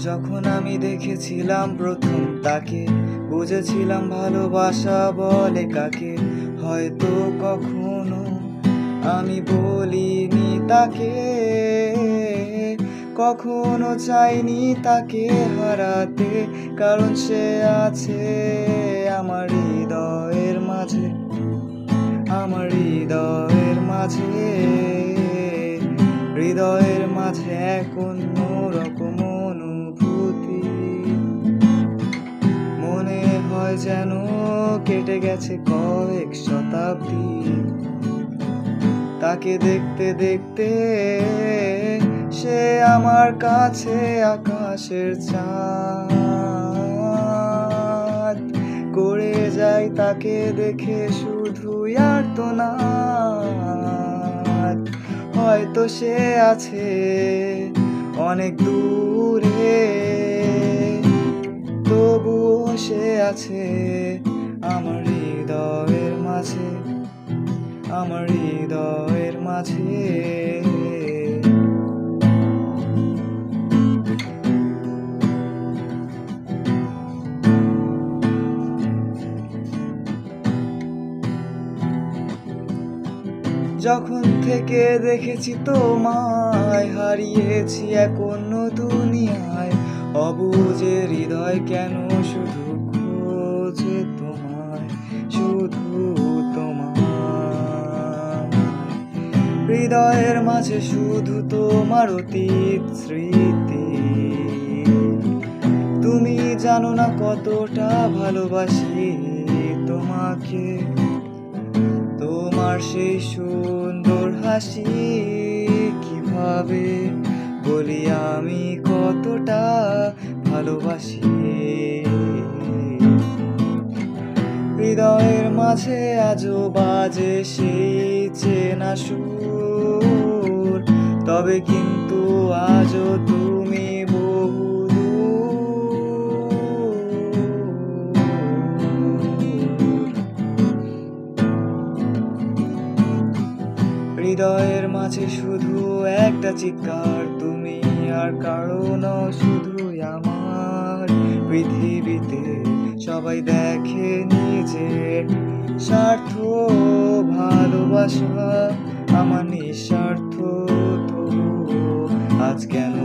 যখন আমি দেখেছিলাম প্রথম তাকে, বুঝেছিলাম ভালোবাসা বলে কাকে। হয়তো কখনো আমি বলিনি তাকে, কখনো চাইনি তাকে হারাতে, কারণ সে আছে আমার হৃদয়ের মাঝে, আমার হৃদয়ের মাঝে, হৃদয়ের মাঝে এক অন্য রকম অনুভূতি। মনে হয় যেন কেটে গেছে কয়েক শতাব্দী। তাকে দেখতে দেখতে সে আমার কাছে আকাশের চাঁদ। করে যাই তাকে দেখে শুধু আর্তনাদ। হয়তো সে আছে অনেক দূরে, তবুও সে আছে আমার হৃদয়ের মাঝে, আমার হৃদয়ের মাঝে। যখন থেকে দেখেছি তোমায়, হারিয়েছি এক অন্য দুনিয়ায়। অবুঝে হৃদয় কেন শুধু খোঁজে তোমায়, শুধু তোমায়। হৃদয়ের মাঝে শুধু তোমার অতীত স্মৃতি। তুমি জানো না কতটা ভালোবাসি তোমাকে। তোমার সেই সুন্দর হাসি কিভাবে বলি আমি কতটা ভালোবাসি। হৃদয়ের মাঝে আজও বাজে সেই চেনা সুর, তবে কিন্তু আজও তুমি বহু হৃদয়ের মাঝে শুধু একটা চিৎকার, তুমি আর কারো নও, শুধুই আমার। পৃথিবীতে সবাই দেখে নিজের স্বার্থ, ভালোবাসা আমার নিঃস্বার্থ। তবু আজ কেন